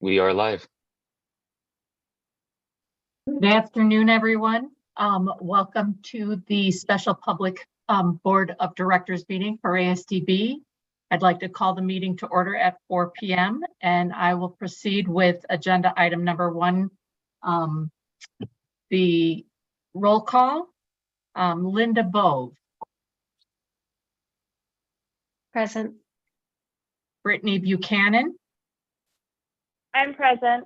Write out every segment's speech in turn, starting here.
We are live. Good afternoon, everyone. Welcome to the special public Board of Directors meeting for ASDB. I'd like to call the meeting to order at 4 p.m. and I will proceed with agenda item number 1, the roll call. Linda Bove. Present. Brittany Buchanan. I'm present.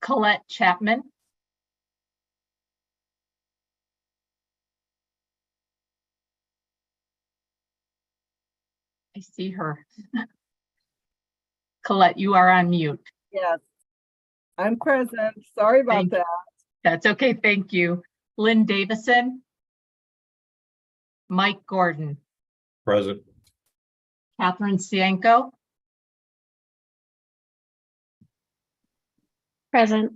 Colette Chapman. I see her. Colette, you are on mute. Yes, I'm present. Sorry about that. That's okay, thank you. Lynn Davison. Mike Gordon. Present. Catherine Cienko. Present.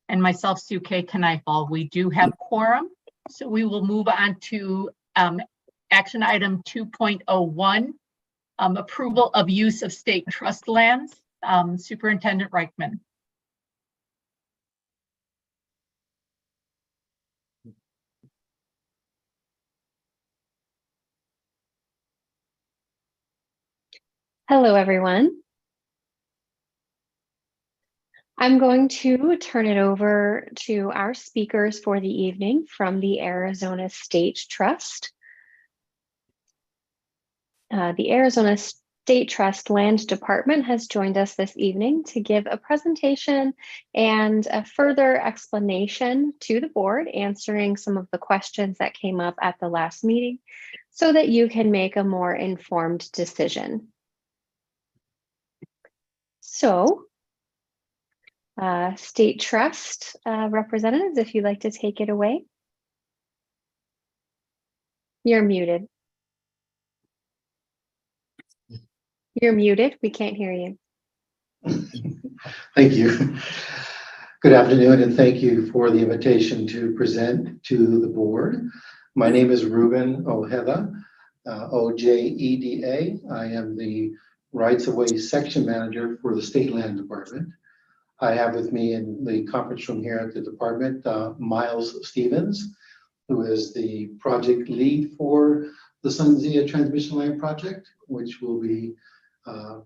And myself, Sue K. Kneifel. We do have quorum, so we will move on to action item 2.01, approval of use of state trust lands. Superintendent Reichman. Hello, everyone. I'm going to turn it over to our speakers for the evening from the Arizona State Trust. The Arizona State Trust Land Department has joined us this evening to give a presentation and a further explanation to the board, answering some of the questions that came up at the last meeting so that you can make a more informed decision. So, State Trust representatives, if you'd like to take it away. You're muted. You're muted. We can't hear you. Thank you. Good afternoon, and thank you for the invitation to present to the board. My name is Ruben Ojeda, O-J-E-D-A. I am the Rights of Way Section Manager for the State Land Department. I have with me in the conference room here at the department, Miles Stevens, who is the project lead for the SunZia transmission line project, which will be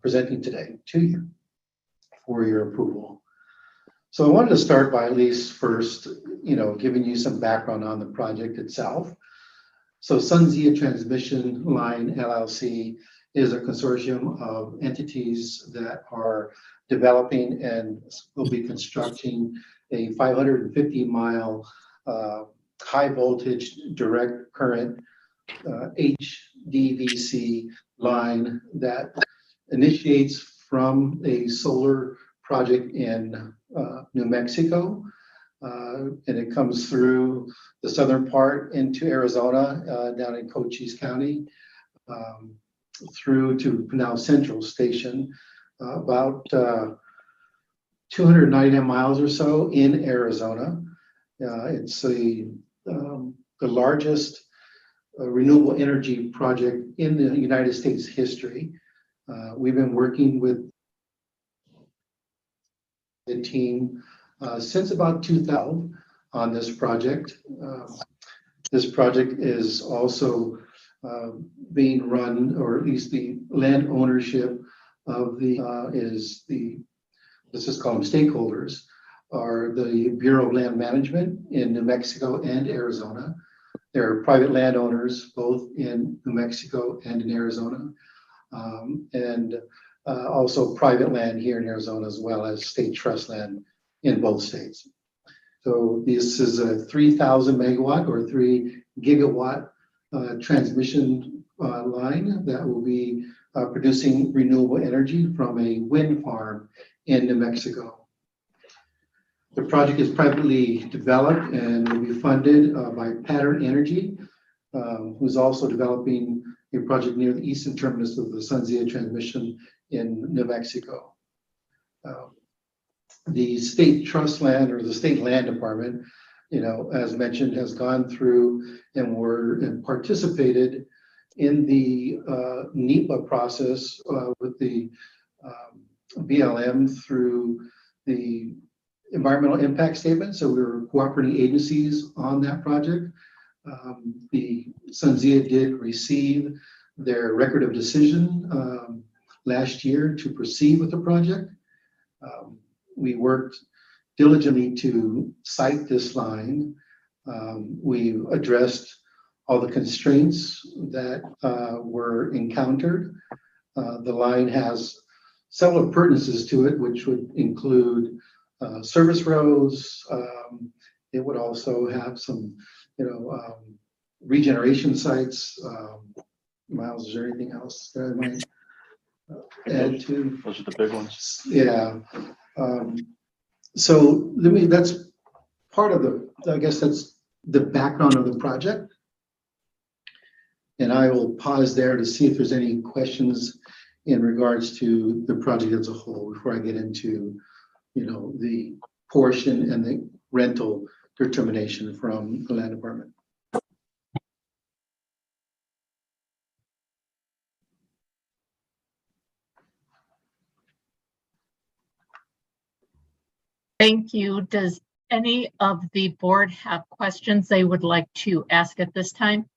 presenting today to you for your approval. So I wanted to start by at least first, giving you some background on the project itself. So SunZia Transmission Line LLC is a consortium of entities that are developing and will be constructing a 550-mile high voltage direct current HDVC line that initiates from a solar project in New Mexico, and it comes through the southern part into Arizona, down in Cochise County, through to Pinal Central Station, about 299 miles or so in Arizona. It's the largest renewable energy project in the United States history. We've been working with the team since about 2000 on this project. This project is also being run, or at least the land ownership of this is called stakeholders, are the Bureau of Land Management in New Mexico and Arizona. There are private landowners both in New Mexico and in Arizona, and also private land here in Arizona, as well as state trust land in both states. So this is a 3,000 megawatt or 3 gigawatt transmission line that will be producing renewable energy from a wind farm in New Mexico. The project is privately developed and will be funded by Pattern Energy, who's also developing a project near the eastern terminus of the SunZia transmission in New Mexico. The state trust land, or the state land department, as mentioned, has gone through and participated in the NEPA process with the BLM through the environmental impact statement. So we were cooperating agencies on that project. The SunZia did receive their record of decision last year to proceed with the project. We worked diligently to site this line. We addressed all the constraints that were encountered. The line has several appurtenances to it, which would include service roads. It would also have some, regeneration sites. Miles, is there anything else that I might add to? Those are the big ones. Yeah. So that's part of I guess that's the background of the project. And I will pause there to see if there's any questions in regards to the project as a whole before I get into, the portion and the rental determination from the land department. Thank you. Does any of the board have questions they would like to ask at this time?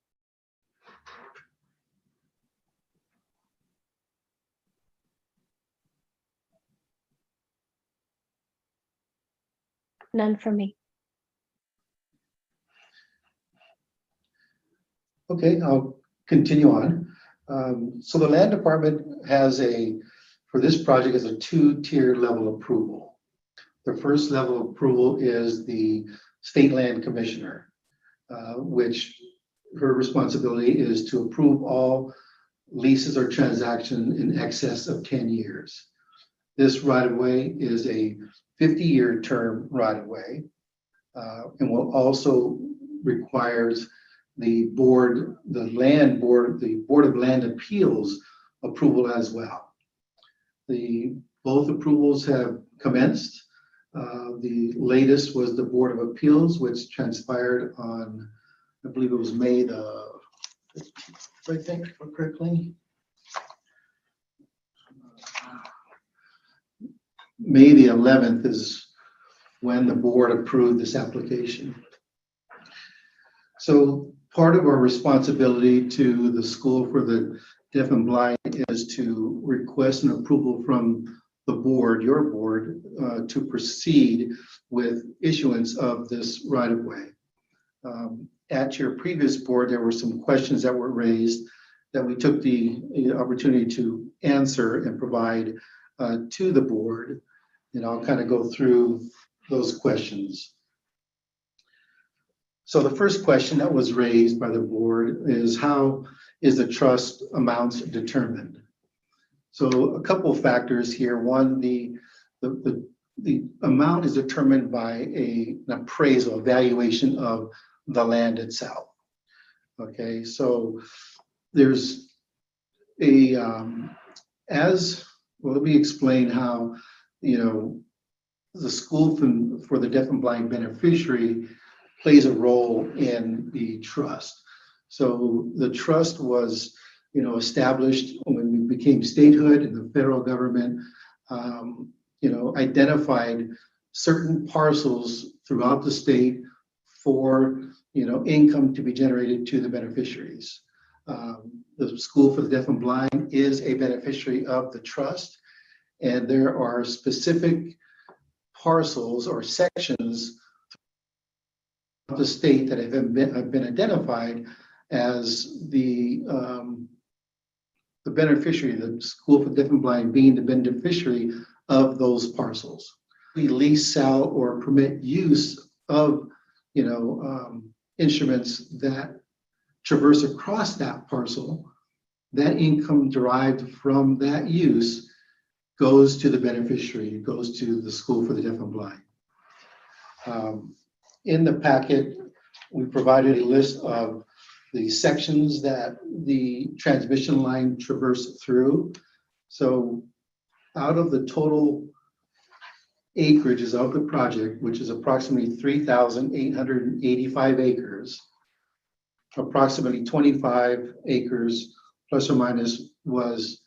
None for me. Okay, I'll continue on. So the land department has for this project is a 2-tier level approval. The first level of approval is the state land commissioner, which her responsibility is to approve all leases or transactions in excess of 10 years. This right-of-way is a 50-year term right-of-way, and will also requires the Board of Land Appeals approval as well. Both approvals have commenced. The latest was the Board of Appeals, which transpired on, I believe it was May the 15th, I think, correctly. May the 11th is when the board approved this application. So part of our responsibility to the School for the Deaf and Blind is to request an approval from the board, your board, to proceed with issuance of this right-of-way. At your previous board, there were some questions that were raised that we took the opportunity to answer and provide to the board. And I'll kind of go through those questions. So the first question that was raised by the board is, how is the trust amounts determined? So a couple of factors here. One, the amount is determined by an appraisal, evaluation of the land itself. Okay, so there's let me explain how, the School for the Deaf and Blind beneficiary plays a role in the trust. So the trust was, established when we became statehood, and the federal government, identified certain parcels throughout the state for, income to be generated to the beneficiaries. The School for the Deaf and Blind is a beneficiary of the trust, and there are specific parcels or sections of the state that have been identified as the beneficiary, the School for the Deaf and Blind being the beneficiary of those parcels. We lease, sell, or permit use of, instruments that traverse across that parcel. That income derived from that use goes to the beneficiary, goes to the School for the Deaf and Blind. In the packet, we provided a list of the sections that the transmission line traversed through. So out of the total acreages of the project, which is approximately 3,885 acres, approximately 25 acres plus or minus was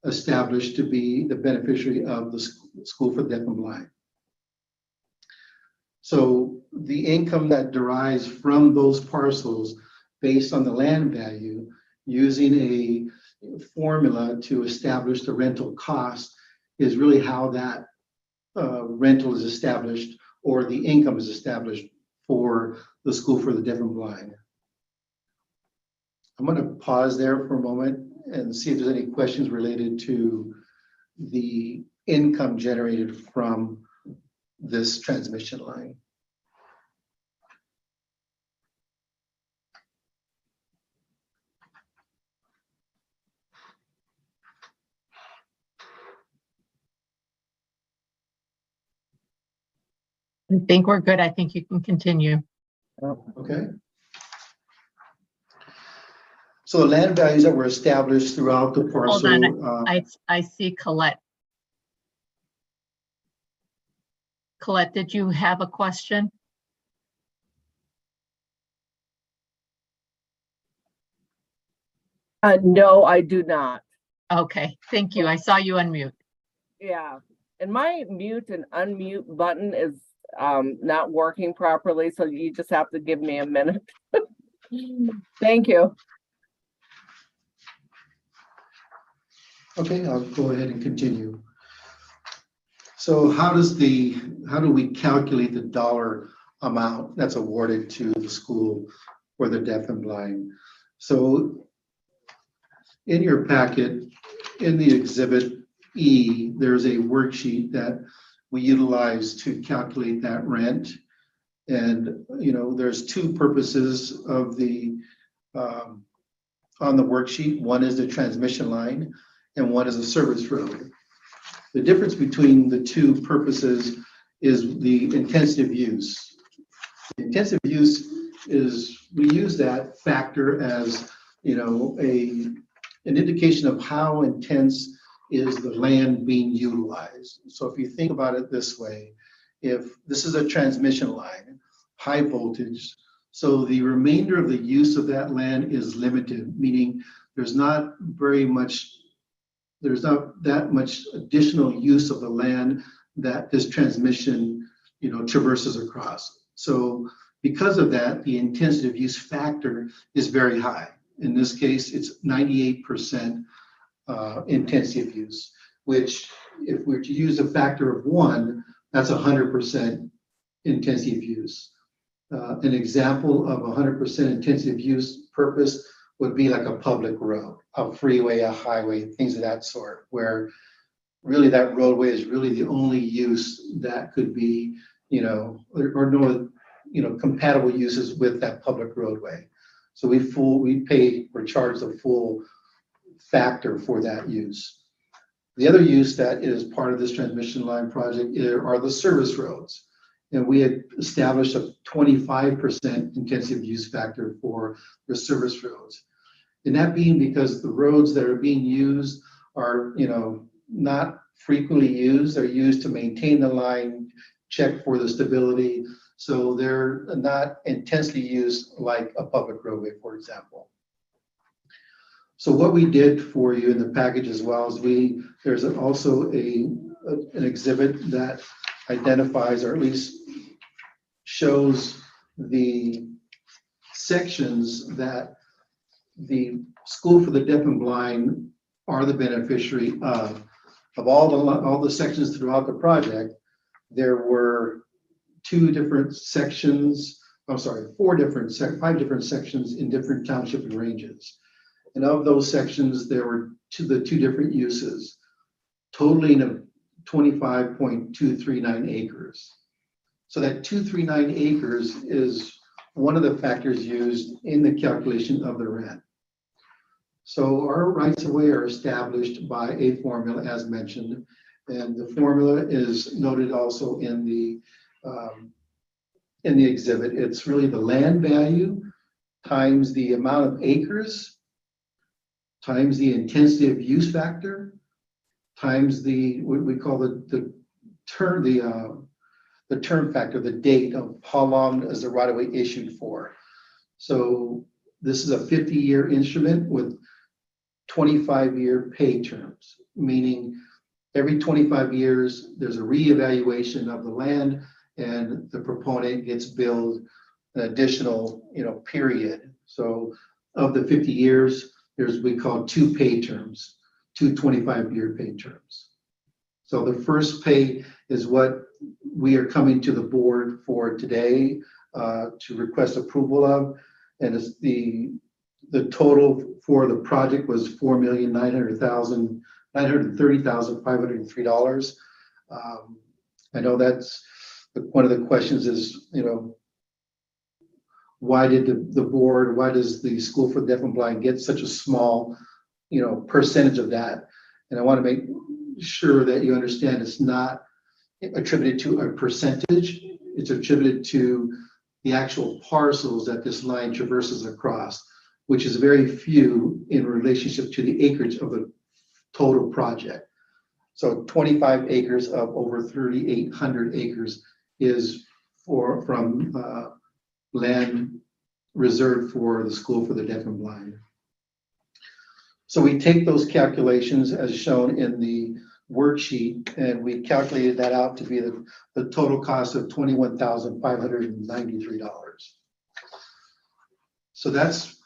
established to be the beneficiary of the School for the Deaf and Blind. So the income that derives from those parcels based on the land value, using a formula to establish the rental cost, is really how that rental is established, or the income is established for the School for the Deaf and Blind. I'm going to pause there for a moment and see if there's any questions related to the income generated from this transmission line. I think we're good. I think you can continue. Okay. So the land values that were established throughout the Hold parcel. on, I see Colette. Colette, did you have a question? No, I do not. Okay, thank you. I saw you unmute. Yeah, and my mute and unmute button is not working properly, so you just have to give me a minute. Thank you. Okay, I'll go ahead and continue. So how do we calculate the dollar amount that's awarded to the School for the Deaf and Blind? So in your packet, in the Exhibit E, there's a worksheet that we utilize to calculate that rent. And, you know, there's two purposes of the, on the worksheet. One is the transmission line and one is a service road. The difference between the two purposes is the intensive use. The intensive use is, we use that factor as, you know, an indication of how intense is the land being utilized. So if you think about it this way, if this is a transmission line, high voltage, so the remainder of the use of that land is limited, meaning there's not that much additional use of the land that this transmission, you know, traverses across. So because of that, the intensive use factor is very high. In this case, it's 98% intensive use, which if we're to use a factor of 1, that's 100% intensive use. An example of 100% intensive use purpose would be like a public road, a freeway, a highway, things of that sort, where really that roadway is really the only use that could be, you know, or no, you know, compatible uses with that public roadway. So we pay or charge the full factor for that use. The other use that is part of this transmission line project are the service roads. And we had established a 25% intensive use factor for the service roads. And that being because the roads that are being used are, you know, not frequently used. They're used to maintain the line, check for the stability. So they're not intensely used like a public roadway, for example. So what we did for you in the package as well is there's also an exhibit that identifies, or at least shows, the sections that the School for the Deaf and Blind are the beneficiary of. Of all the sections throughout the project, there were 5 different sections in different township and ranges. And of those sections, there were the 2 different uses, totaling of 25.239 acres. So that 239 acres is one of the factors used in the calculation of the rent. So our rights of way are established by a formula, as mentioned, and the formula is noted also in the exhibit. It's really the land value times the amount of acres times the intensity of use factor times what we call the term factor, the date of how long is the right of way issued for. So this is a 50-year instrument with 25-year pay terms, meaning every 25 years there's a reevaluation of the land and the proponent gets billed an additional, period. So of the 50 years, there's we call two pay terms, two 25-year pay terms. So the first pay is what we are coming to the board for today to request approval of, and it's the total for the project was $4,930,503. I know that's one of the questions is, why did why does the School for the Deaf and Blind get such a small, percentage of that? And I want to make sure that you understand it's not attributed to a percentage. It's attributed to the actual parcels that this line traverses across, which is very few in relationship to the acreage of the total project. So 25 acres of over 3,800 acres is from land reserved for the School for the Deaf and Blind. So we take those calculations as shown in the worksheet, and we calculated that out to be the total cost of $21,593. So that's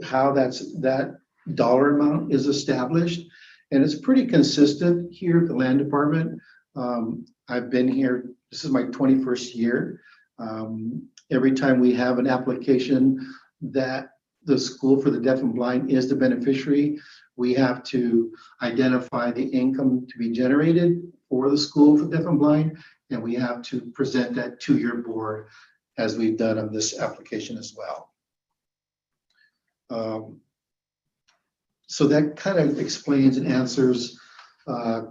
how that dollar amount is established, and it's pretty consistent here at the Land Department. I've been here, this is my 21st year. Every time we have an application that the School for the Deaf and Blind is the beneficiary, we have to identify the income to be generated for the School for the Deaf and Blind, and we have to present that to your board as we've done on this application as well. So that kind of explains and answers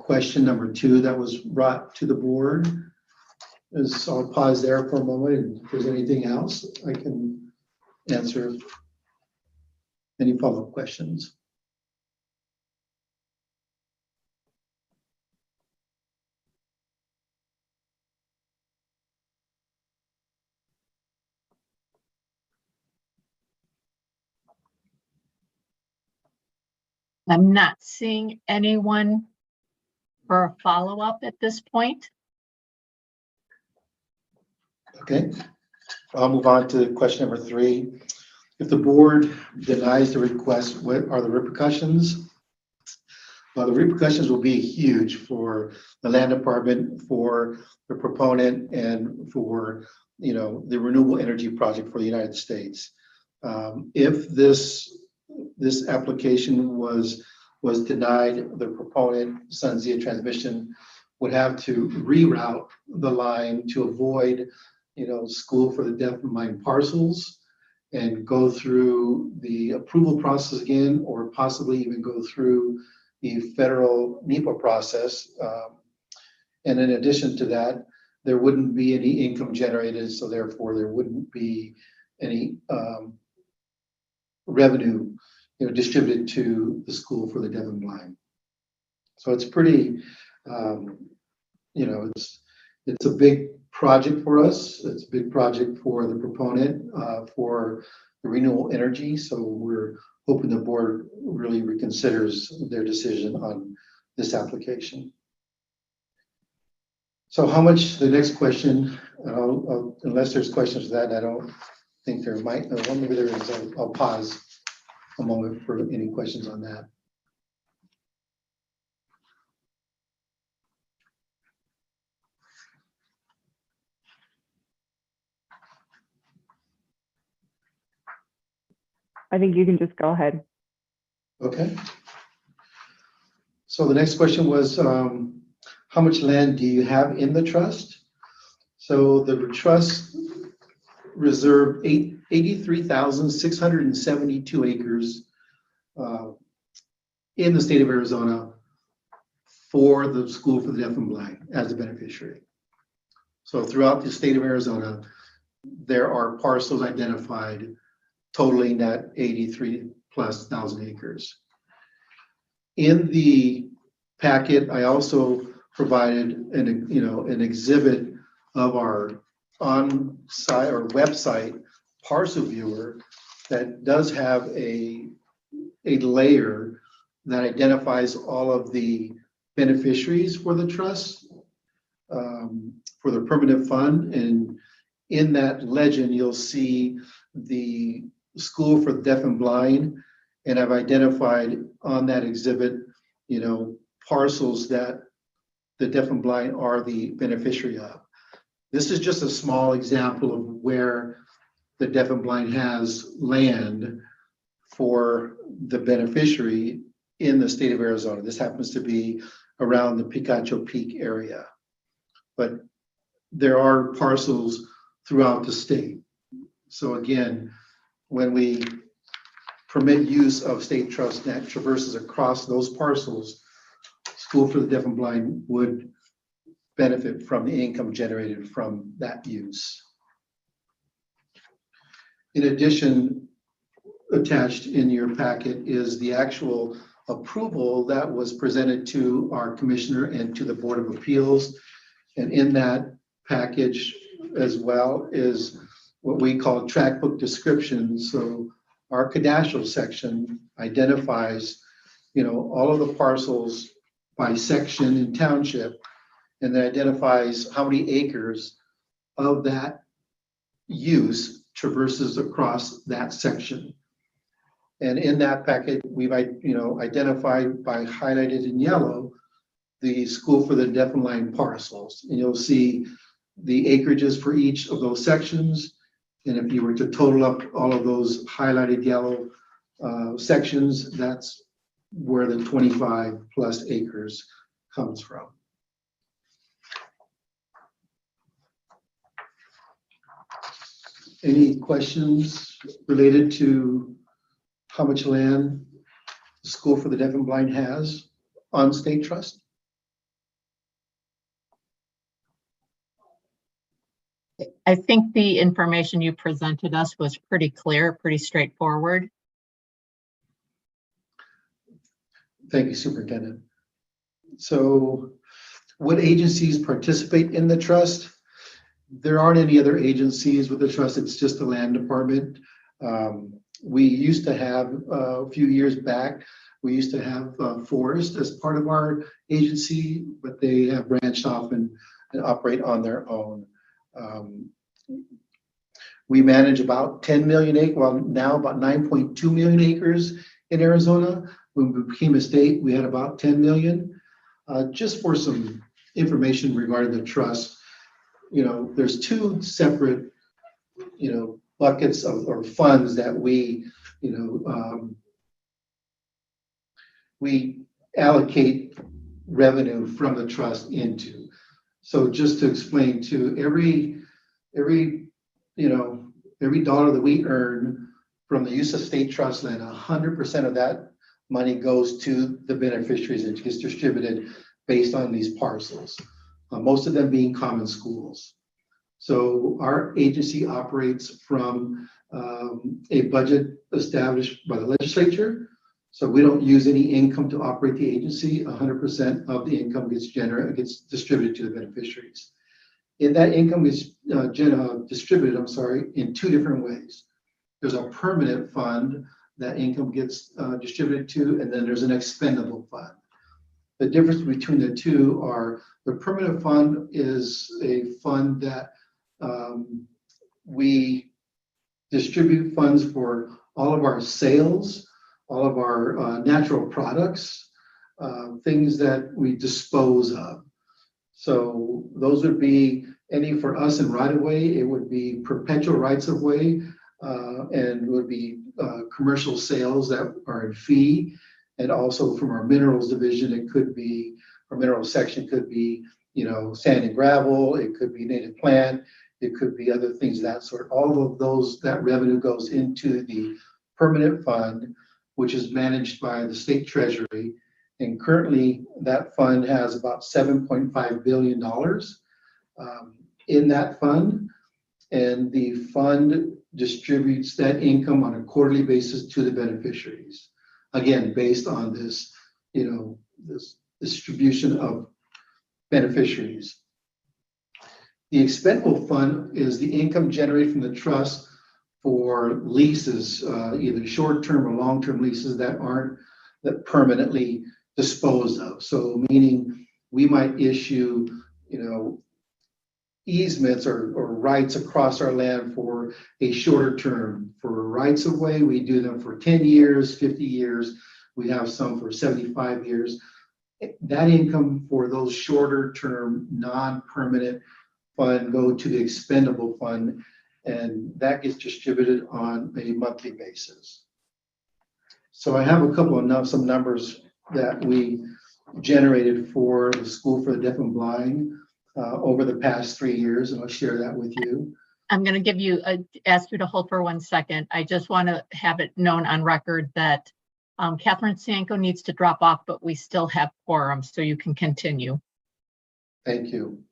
question number 2 that was brought to the board. So I'll pause there for a moment, and if there's anything else, I can answer any follow-up questions. I'm not seeing anyone for a follow-up at this point. Okay, I'll move on to question number 3. If the board denies the request, what are the repercussions? Well, the repercussions will be huge for the Land Department, for the proponent, and for the renewable energy project for the United States. If this application was denied, the proponent, SunZia Transmission, would have to reroute the line to avoid School for the Deaf and Blind parcels and go through the approval process again, or possibly even go through the federal NEPA process. And in addition to that, there wouldn't be any income generated, so therefore there wouldn't be any revenue distributed to the School for the Deaf and Blind. So it's pretty, it's a big project for us. It's a big project for the proponent, for the renewable energy. So we're hoping the board really reconsiders their decision on this application. So how much, the next question, unless there's questions for that, I don't think there might, well, maybe there is, I'll pause a moment for any questions on that. I think you can just go ahead. Okay. So the next question was, how much land do you have in the trust? So the trust reserved 83,672 acres in the state of Arizona for the School for the Deaf and Blind as a beneficiary. So throughout the state of Arizona, there are parcels identified totaling that 83,000+ acres. In the packet, I also provided an exhibit of our on-site or website parcel viewer that does have a layer that identifies all of the beneficiaries for the trust. for the permanent fund. And in that legend, you'll see the School for the Deaf and Blind. And I've identified on that exhibit, parcels that the deaf and blind are the beneficiary of. This is just a small example of where the deaf and blind has land for the beneficiary in the state of Arizona. This happens to be around the Picacho Peak area. But there are parcels throughout the state. So again, when we permit use of state trust that traverses across those parcels, School for the Deaf and Blind would benefit from the income generated from that use. In addition, attached in your packet is the actual approval that was presented to our commissioner and to the Board of Appeals. And in that package as well is what we call tract book descriptions. So our cadastral section identifies, all of the parcels by section and township, and then identifies how many acres of that use traverses across that section. And in that packet, we've identified by highlighted in yellow the School for the Deaf and Blind parcels. And you'll see the acreages for each of those sections. And if you were to total up all of those highlighted yellow sections, that's where the 25 plus acres comes from. Any questions related to how much land the School for the Deaf and Blind has on state trust? I think the information you presented us was pretty clear, pretty straightforward. Thank you, Superintendent. So what agencies participate in the trust? There aren't any other agencies with the trust. It's just the land department. We used to have, a few years back, we used to have Forest as part of our agency, but they have branched off and operate on their own. We manage about 10 million acres, well, now about 9.2 million acres in Arizona. When we became a state, we had about 10 million. Just for some information regarding the trust, there's two separate, buckets or funds that we allocate revenue from the trust into. So just to explain, to every dollar that we earn from the use of state trust land, 100% of that money goes to the beneficiaries and gets distributed based on these parcels, most of them being common schools. So our agency operates from a budget established by the legislature. So we don't use any income to operate the agency. 100% of the income gets distributed to the beneficiaries. And that income is distributed, in two different ways. There's a permanent fund that income gets distributed to, and then there's an expendable fund. The difference between the two are the permanent fund is a fund that we distribute funds for all of our sales, all of our natural products, things that we dispose of. So those would be any for us in right-of-way, it would be perpetual rights-of-way, and would be commercial sales that are in fee. And also from our minerals division, it could be, our minerals section could be, sand and gravel, it could be native plant, it could be other things of that sort. All of those, that revenue goes into the permanent fund, which is managed by the state treasury. And currently that fund has about $7.5 billion in that fund. And the fund distributes that income on a quarterly basis to the beneficiaries. Again, based on this, this distribution of beneficiaries. The expendable fund is the income generated from the trust for leases, either short-term or long-term leases that aren't permanently disposed of. So meaning we might issue easements or rights across our land for a shorter term. For rights of way, we do them for 10 years, 50 years. We have some for 75 years. That income for those shorter term, non-permanent fund go to the expendable fund, and that gets distributed on a monthly basis. So I have a couple of some numbers that we generated for the School for the Deaf and Blind over the past 3 years, and I'll share that with you. I'm going to give you ask you to hold for 1 second. I just want to have it known on record that Catherine Sanko needs to drop off, but we still have quorum, so you can continue. Thank you.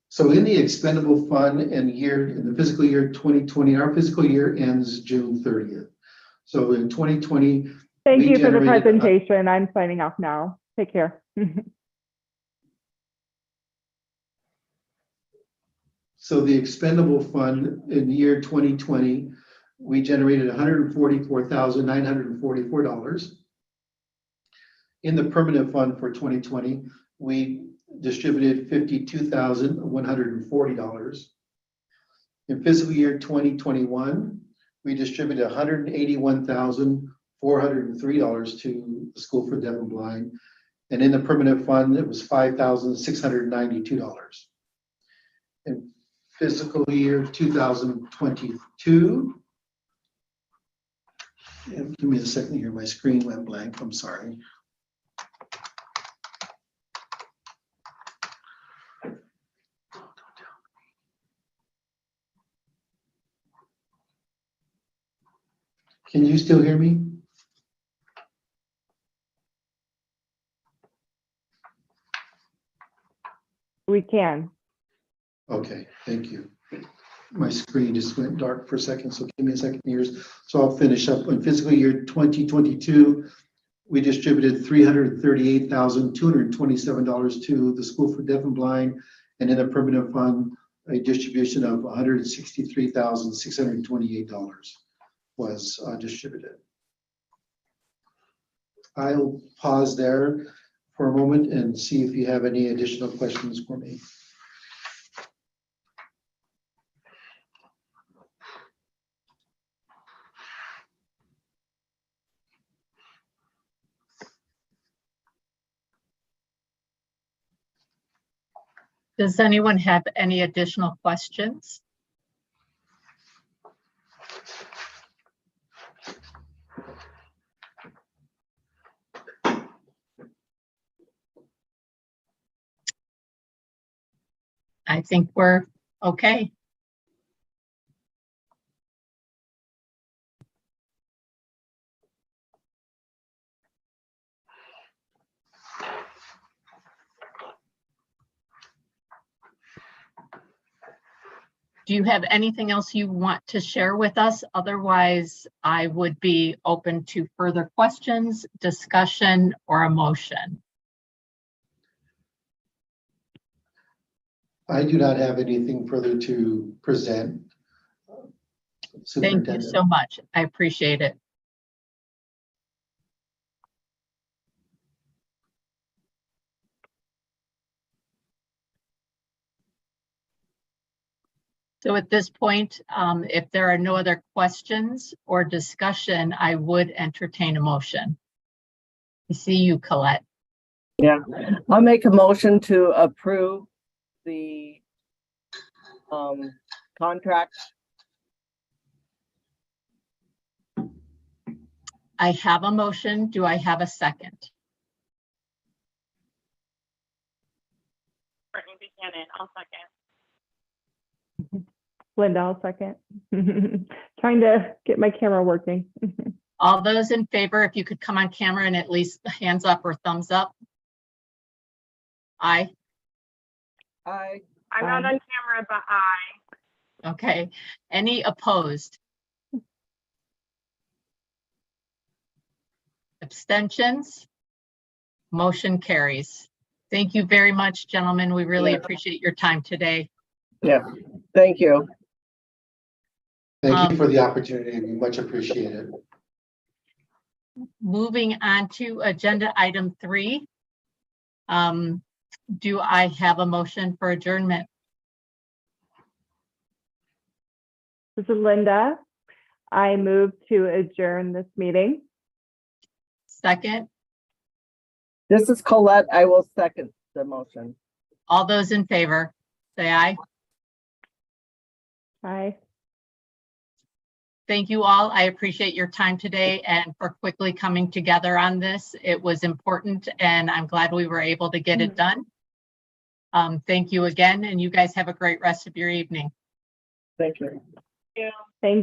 So in the expendable fund in the fiscal year 2020, our fiscal year ends June 30th. So in 2020, Thank we you for the generated presentation. I'm signing off now. Take care. So the expendable fund in the year 2020, we generated $144,944. In the permanent fund for 2020, we distributed $52,140. In fiscal year 2021, we distributed $181,403 to the School for Deaf and Blind. And in the permanent fund, it was $5,692. In fiscal year 2022, give me a second here, my screen went blank, I'm sorry. Can you still hear me? We can. Okay, thank you. My screen just went dark for a second, so give me a second here. So I'll finish up. In fiscal year 2022, we distributed $338,227 to the School for Deaf and Blind, and in the permanent fund, a distribution of $163,628 was distributed. I'll pause there for a moment and see if you have any additional questions for me. Does anyone have any additional questions? I think we're okay. Do you have anything else you want to share with us? Otherwise, I would be open to further questions, discussion, or a motion. I do not have anything further to present. Thank you so much. I appreciate it. So at this point, if there are no other questions or discussion, I would entertain a motion. I see you, Colette. Yeah, I'll make a motion to approve the contract. I have a motion. Do I have a second? Brittany Buchanan, I'll second. Linda, I'll second. Trying to get my camera working. All those in favor, if you could come on camera and at least hands up or thumbs up. Aye. Aye. I'm not on camera, but aye. Okay. Any opposed? Abstentions? Motion carries. Thank you very much, gentlemen. We really appreciate your time today. Yeah, thank you. Thank you for the opportunity. We much appreciate it. Moving on to agenda item 3. Do I have a motion for adjournment? This is Linda. I move to adjourn this meeting. Second, This is Colette. I will second the motion. all those in favor, say aye. Aye. Thank you all. I appreciate your time today and for quickly coming together on this. It was important and I'm glad we were able to get it done. Thank you again, and you guys have a great rest of your evening. Thank you. Yeah. Thank